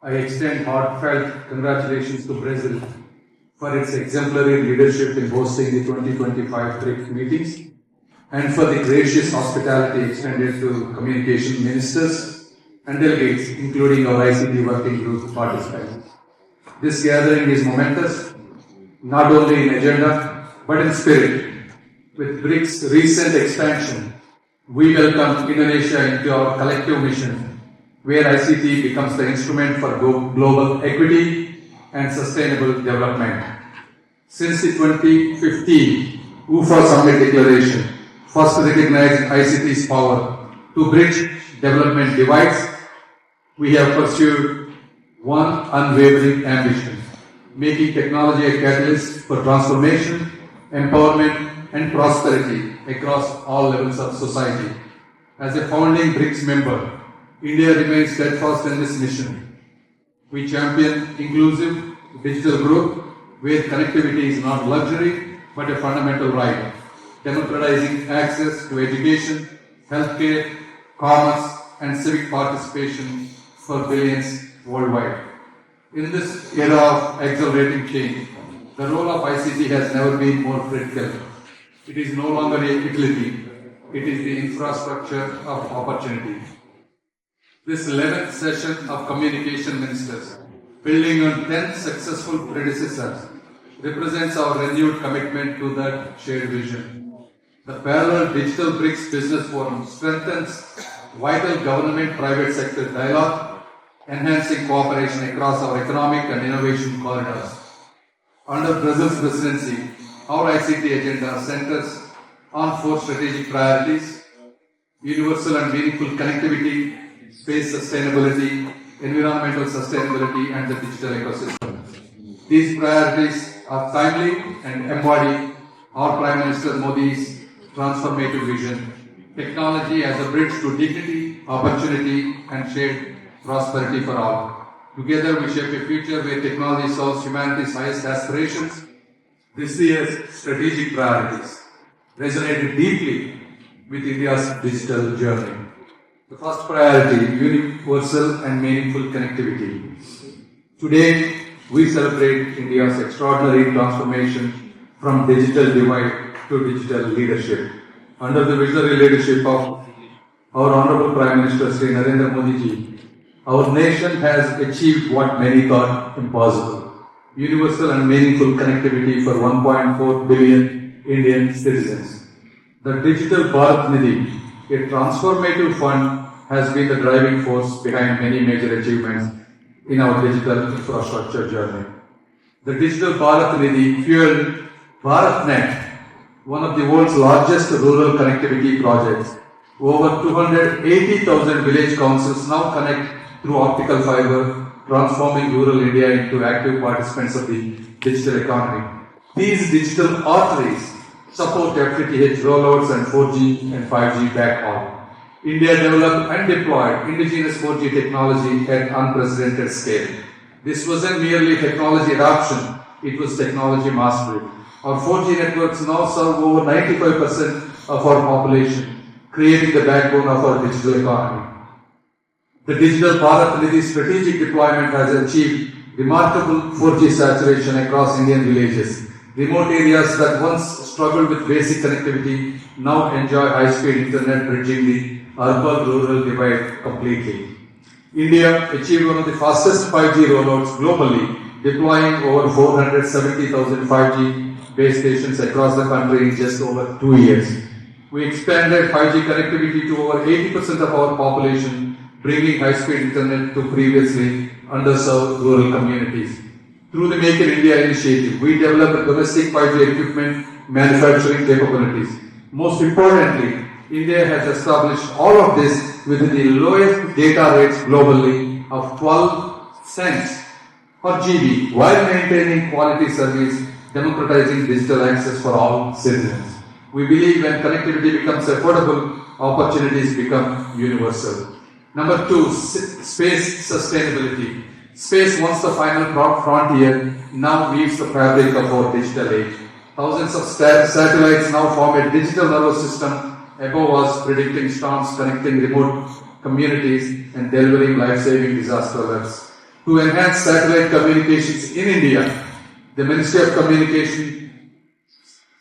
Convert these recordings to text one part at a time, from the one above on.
I extend heartfelt congratulations to Brazil for its exemplary leadership in hosting the 2025 BRICS meetings and for the gracious hospitality extended to communication ministers and delegates, including our ICT working group participants. This gathering is momentous, not only in agenda, but in spirit. With BRICS' recent expansion, we welcome Indonesia into our collective mission, where ICT becomes the instrument for global equity and sustainable development. Since the 2015 UFA Summit Declaration first recognized ICT's power to bridge development divides, we have pursued one unwavering ambition, making technology a catalyst for transformation, empowerment, and prosperity across all levels of society. As a founding BRICS member, India remains steadfast in this mission. We champion inclusive digital growth, where connectivity is not luxury but a fundamental right, democratizing access to education, healthcare, commerce, and civic participation for billions worldwide. In this era of accelerating change, the role of ICT has never been more critical. It is no longer a utility, it is the infrastructure of opportunity. This 11th session of Communication Ministers, building on 10 successful predecessors, represents our renewed commitment to that shared vision. The parallel Digital BRICS Business Forum strengthens vital government-private sector dialogue, enhancing cooperation across our economic and innovation corridors. Under Brazil's presidency, our ICT agenda centers on 4 strategic priorities: universal and meaningful connectivity, space sustainability, environmental sustainability, and the digital ecosystem. These priorities are timely and embody our Prime Minister Modi's transformative vision: technology as a bridge to dignity, opportunity, and shared prosperity for all. Together we shape a future where technology solves humanity's highest aspirations. This year's strategic priorities resonated deeply with India's digital journey. The first priority, universal and meaningful connectivity. Today, we celebrate India's extraordinary transformation from digital divide to digital leadership. Under the visionary leadership of our Hon'ble Prime Minister Shri Narendra Modi ji, our nation has achieved what many thought impossible: universal and meaningful connectivity for 1.4 billion Indian citizens. The Digital Bharat Nidhi, a transformative fund, has been the driving force behind many major achievements in our digital infrastructure journey. The Digital Bharat Nidhi fueled BharatNet, one of the world's largest rural connectivity projects. Over 280,000 village councils now connect through optical fiber, transforming rural India into active participants of the digital economy. These digital arteries support FTTH rollouts and 4G and 5G backhaul. India developed and deployed indigenous 4G technology at unprecedented scale. This wasn't merely technology adoption, it was technology mastery. Our 4G networks now serve over 95% of our population, creating the backbone of our digital economy. The Digital Bharat Nidhi strategic deployment has achieved remarkable 4G saturation across Indian villages. Remote areas that once struggled with basic connectivity now enjoy high-speed internet, bridging the urban-rural divide completely. India achieved one of the fastest 5G rollouts globally, deploying over 470,000 5G base stations across the country in just over 2 years. We expanded 5G connectivity to over 80% of our population, bringing high-speed internet to previously underserved rural communities. Through the Make in India initiative, we developed domestic 5G equipment manufacturing capabilities. Most importantly, India has established all of this with the lowest data rates globally of 12 cents per GB, while maintaining quality service, democratizing digital access for all citizens. We believe when connectivity becomes affordable, opportunities become universal. Number 2, space sustainability. Space, once the final frontier, now weaves the fabric of our digital age. Thousands of satellites now form a digital nervous system above us, predicting storms, connecting remote communities, and delivering life-saving disaster alerts. To enhance satellite communications in India, the Ministry of Communication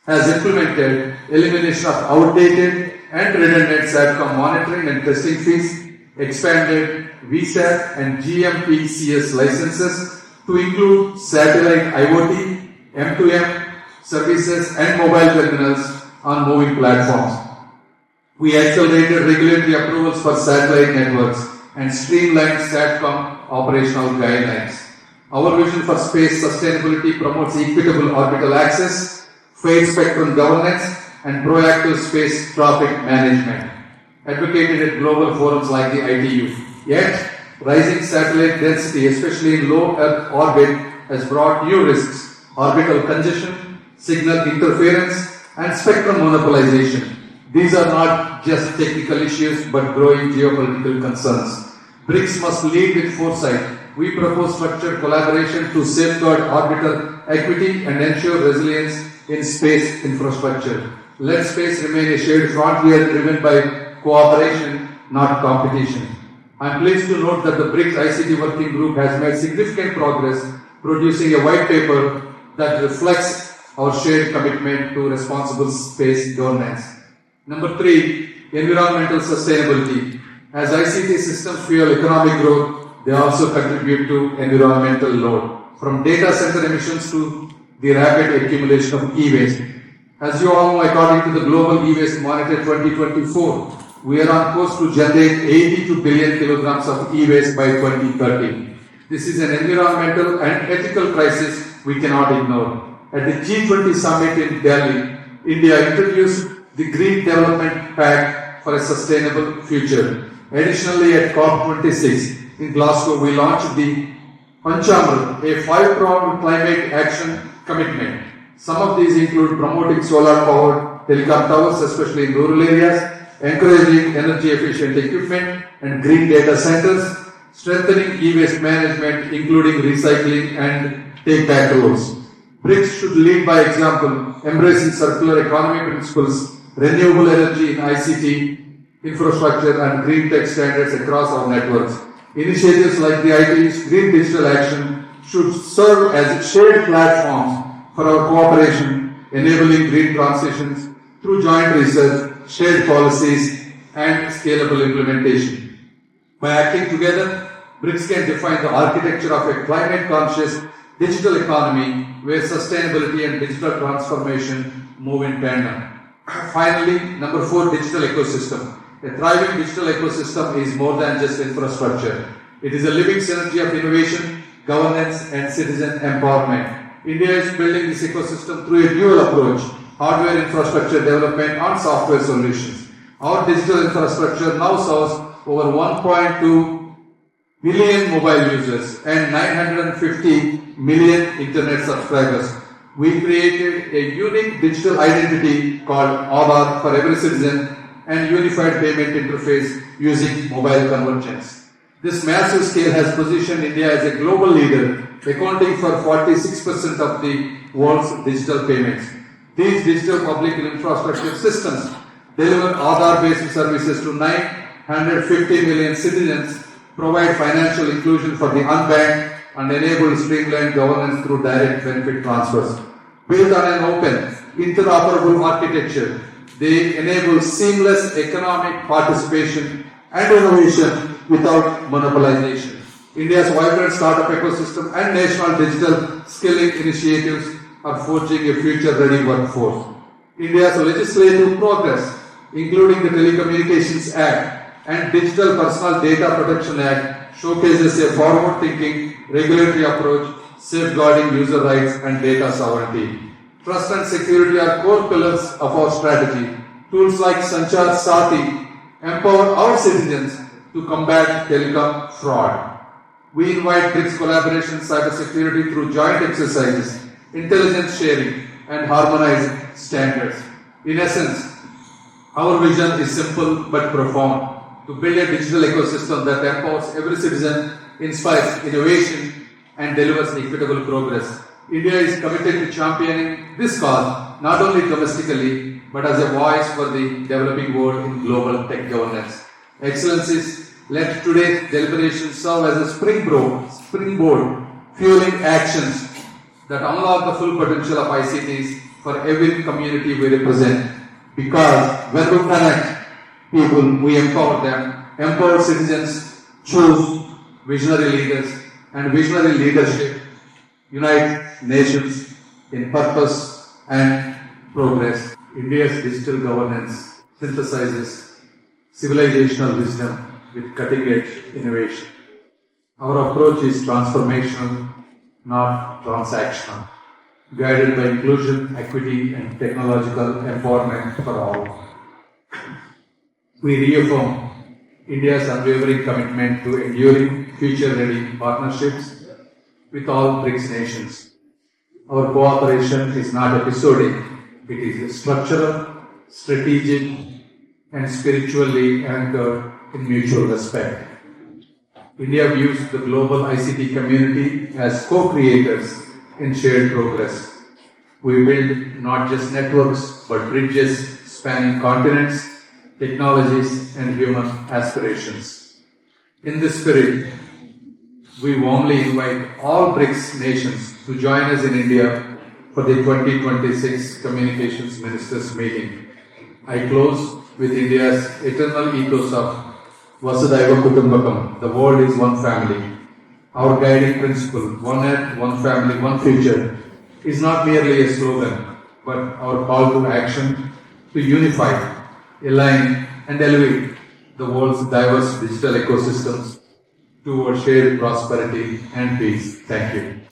has implemented elimination of outdated and redundant SATCOM monitoring and testing fees, expanded VSAT and GMPCS licenses to include satellite IoT, M2M services and mobile terminals on moving platforms. We accelerated regulatory approvals for satellite networks and streamlined SATCOM operational guidelines. Our vision for space sustainability promotes equitable orbital access, fair spectrum governance, and proactive space traffic management, advocated at global forums like the ITU. Yet, rising satellite density, especially in low Earth orbit, has brought new risks: orbital congestion, signal interference, and spectrum monopolization. These are not just technical issues but growing geopolitical concerns. BRICS must lead with foresight. We propose structured collaboration to safeguard orbital equity and ensure resilience in space infrastructure. Let space remain a shared frontier driven by cooperation, not competition. I am pleased to note that the BRICS ICT Working Group has made significant progress, producing a white paper that reflects our shared commitment to responsible space governance. Number 3, environmental sustainability. As ICT systems fuel economic growth, they also contribute to environmental load, from data center emissions to the rapid accumulation of e-waste. As you all know, according to the Global E-Waste Monitor 2024, we are on course to generate 82 billion kilograms of e-waste by 2030. This is an environmental and ethical crisis we cannot ignore. At the G20 summit in Delhi, India introduced the Green Development Pact for a Sustainable Future. Additionally, at COP26 in Glasgow, we launched the Hon'ble, a 5-pronged climate action commitment. Some of these include promoting solar-powered telecom towers, especially in rural areas, encouraging energy-efficient equipment and green data centers, strengthening e-waste management, including recycling and take-back rules. BRICS should lead by example, embracing circular economy principles, renewable energy in ICT, infrastructure and green tech standards across our networks. Initiatives like the IT's Green Digital Action should serve as shared platforms for our cooperation, enabling green transitions through joint research, shared policies, and scalable implementation. By acting together, BRICS can define the architecture of a climate-conscious digital economy where sustainability and digital transformation move in tandem. Finally, number 4, digital ecosystem. A thriving digital ecosystem is more than just infrastructure. It is a living synergy of innovation, governance, and citizen empowerment. India is building this ecosystem through a dual approach: hardware infrastructure development and software solutions. Our digital infrastructure now serves over 1.2 million mobile users and 950 million internet subscribers. We created a unique digital identity called Aadhaar for every citizen and unified payment interface using mobile convergence. This massive scale has positioned India as a global leader, accounting for 46% of the world's digital payments. These digital public infrastructure systems deliver Aadhaar-based services to 950 million citizens, provide financial inclusion for the unbanked, and enable streamlined governance through direct benefit transfers. Built on an open, interoperable architecture, they enable seamless economic participation and innovation without monopolization. India's vibrant startup ecosystem and national digital skilling initiatives are forging a future-ready workforce. India's legislative progress, including the Telecommunications Act and Digital Personal Data Protection Act, showcases a forward-thinking regulatory approach safeguarding user rights and data sovereignty. Trust and security are core pillars of our strategy. Tools like Sanchar Sati empower our citizens to combat telecom fraud. We invite BRICS collaboration cybersecurity through joint exercises, intelligence sharing, and harmonized standards. In essence, our vision is simple but profound: to build a digital ecosystem that empowers every citizen, inspires innovation, and delivers equitable progress. India is committed to championing this cause not only domestically but as a voice for the developing world in global tech governance. Excellencies, Let today's deliberations serve as a springboard fueling actions that unlock the full potential of ICTs for every community we represent. Because when we connect people, we empower them. Empowered citizens choose visionary leaders, and visionary leadership unites nations in purpose and progress. India's digital governance synthesizes civilizational wisdom with cutting-edge innovation. Our approach is transformational, not transactional, guided by inclusion, equity, and technological empowerment for all. We reaffirm India's unwavering commitment to enduring, future-ready partnerships with all BRICS nations. Our cooperation is not episodic, it is structural, strategic, and spiritually anchored in mutual respect. India views the global ICT community as co-creators in shared progress. We build not just networks, but bridges spanning continents, technologies, and human aspirations. In this spirit, we warmly invite all BRICS nations to join us in India for the 2026 Communications Ministers Meeting. I close with India's eternal ethos of Vasudhaiva Kutumbakam, the world is one family. Our guiding principle, one earth, one family, one future, is not merely a slogan, but our call to action to unify, align, and elevate the world's diverse digital ecosystems toward shared prosperity and peace. Thank you.